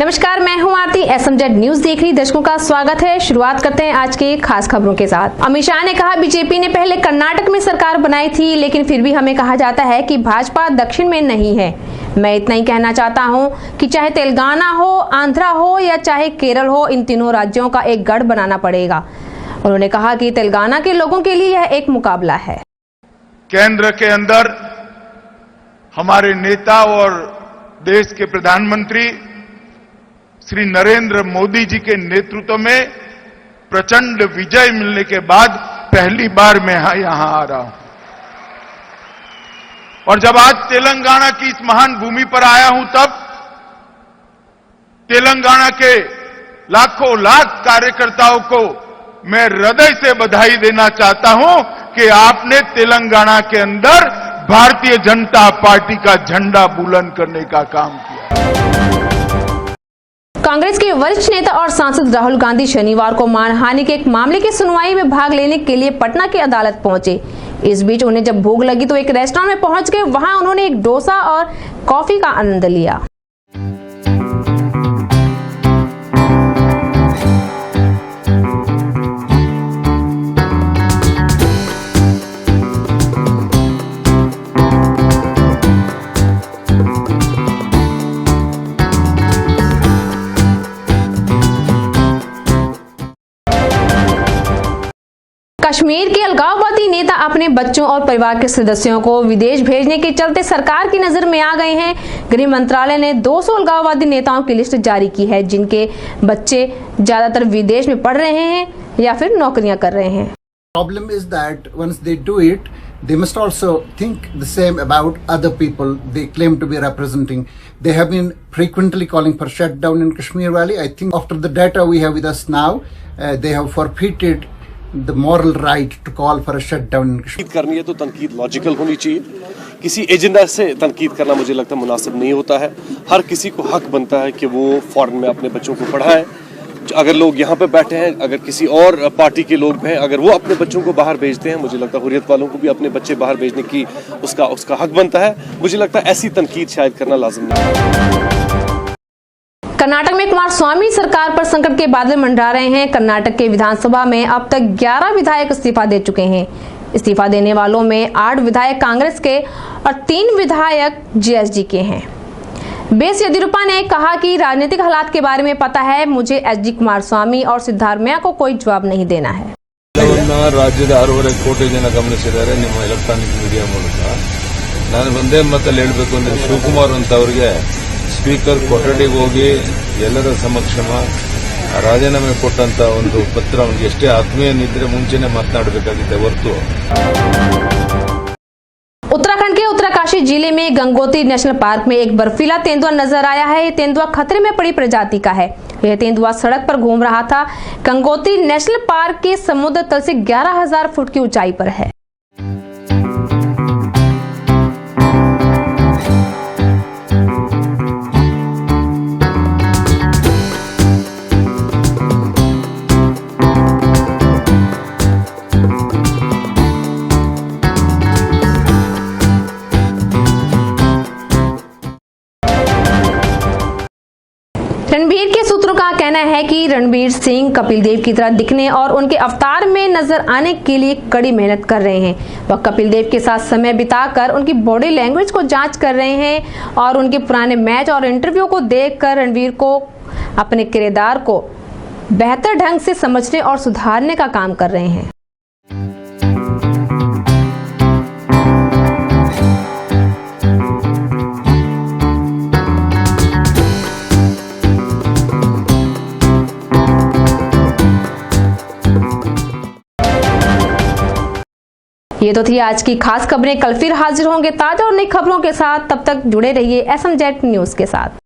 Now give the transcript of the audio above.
नमस्कार, मैं हूं आरती। एसएमजेड न्यूज देख रही दर्शकों का स्वागत है। शुरुआत करते हैं आज की खास खबरों के साथ। अमित शाह ने कहा, बीजेपी ने पहले कर्नाटक में सरकार बनाई थी, लेकिन फिर भी हमें कहा जाता है कि भाजपा दक्षिण में नहीं है। मैं इतना ही कहना चाहता हूं कि चाहे तेलंगाना हो, आंध्रा हो या चाहे केरल हो, इन तीनों राज्यों का एक गढ़ बनाना पड़ेगा। उन्होंने कहा कि तेलंगाना के लोगों के लिए यह एक मुकाबला है। केंद्र के अंदर हमारे नेता और देश के प्रधानमंत्री श्री नरेंद्र मोदी जी के नेतृत्व में प्रचंड विजय मिलने के बाद पहली बार मैं यहां आ रहा हूं। और जब आज तेलंगाना की इस महान भूमि पर आया हूं, तब तेलंगाना के लाखों लाख कार्यकर्ताओं को मैं हृदय से बधाई देना चाहता हूं कि आपने तेलंगाना के अंदर भारतीय जनता पार्टी का झंडा बुलंद करने का काम किया। कांग्रेस के वरिष्ठ नेता और सांसद राहुल गांधी शनिवार को मानहानि के एक मामले की सुनवाई में भाग लेने के लिए पटना की अदालत पहुंचे। इस बीच उन्हें जब भूख लगी तो एक रेस्टोरेंट में पहुंच गए। वहां उन्होंने एक डोसा और कॉफी का आनंद लिया। कश्मीर के अलगाववादी नेता अपने बच्चों और परिवार के सदस्यों को विदेश भेजने के चलते सरकार की नजर में आ गए हैं। गृह मंत्रालय ने 200 अलगाववादी नेताओं की लिस्ट जारी की है, जिनके बच्चे ज्यादातर विदेश में पढ़ रहे हैं या फिर नौकरियां कर रहे हैं। Problem is that once they do it, they must also think the same about other people they claim to be representing. They have been frequently calling for shutdown in Kashmir Valley. I think after the data we have with us now, they have forfeited the moral right to call for a shutdown in Kashmir. करनी है तो तनकीद logical होनी चाहिए। किसी agenda से तनकीद करना मुझे लगता है मुनासिब नहीं होता है। हर किसी को हक बनता है कि वो फॉरेन में अपने बच्चों को पढ़ाएं। अगर लोग यहाँ पे बैठे हैं, अगर किसी और पार्टी के लोग हैं, अगर वो अपने बच्चों को बाहर भेजते हैं, मुझे लगता है हुर्रियत वालों को भी अपने बच्चे बाहर भेजने की उसका हक बनता है। मुझे लगता है ऐसी तनकीद शायद करना लाजिम नहीं है। कर्नाटक में कुमारस्वामी सरकार पर संकट के बादल मंडरा रहे हैं। कर्नाटक के विधानसभा में अब तक 11 विधायक इस्तीफा दे चुके हैं। इस्तीफा देने वालों में 8 विधायक कांग्रेस के और 3 विधायक जेएसडी के हैं। बीएस येदियुरप्पा ने कहा कि राजनीतिक हालात के बारे में पता है, मुझे एचडी कुमारस्वामी और सिद्धारमैया को कोई जवाब नहीं देना है। राज्यದ 6.5 ಕೋಟಿ ಜನ ಗಮನಿಸಿದ್ದಾರೆ ನಿಮ್ಮ ಎಲೆಕ್ಟ್ರಾನಿಕ್ ಮೀಡಿಯಾ ಮೂಲಕ। ನಾನು ಒಂದೇ ಮಾತಲ್ಲಿ ಹೇಳಬೇಕು ಅಂದ್ರೆ ಶಿವಕುಮಾರ್ ಅಂತ ಅವರಿಗೆ ಸ್ಪೀಕರ್ ಕೊಠಡಿಗೆ ಹೋಗಿ ಎಲ್ಲರ ಸಮಕ್ಷಮ ರಾಜೀನಾಮೆ ಕೊಟ್ಟಂತ ಒಂದು ಪತ್ರ ಅವನಿಗೆ ಎಷ್ಟೇ ಆತ್ಮೀಯನಿದ್ರೆ ಮುಂಚೆನೆ ಮಾತನಾಡಬೇಕಾಗಿದೆ ಹೊರತು। उत्तराखंड के उत्तरकाशी जिले में गंगोत्री नेशनल पार्क में एक बर्फीला तेंदुआ नजर आया है। ये तेंदुआ खतरे में पड़ी प्रजाति का है। यह तेंदुआ सड़क पर घूम रहा था। गंगोत्री नेशनल पार्क के समुद्र तल से 11,000 फुट की ऊंचाई पर है। रणबीर के सूत्रों का कहना है कि रणबीर सिंह कपिल देव की तरह दिखने और उनके अवतार में नजर आने के लिए कड़ी मेहनत कर रहे हैं। वह कपिल देव के साथ समय बिताकर उनकी बॉडी लैंग्वेज को जांच कर रहे हैं और उनके पुराने मैच और इंटरव्यू को देखकर रणबीर को अपने किरदार को बेहतर ढंग से समझने और सुधारने का काम कर रहे हैं। ये तो थी आज की खास खबरें। कल फिर हाजिर होंगे ताजा और नई खबरों के साथ। तब तक जुड़े रहिए एसएमजेड न्यूज के साथ।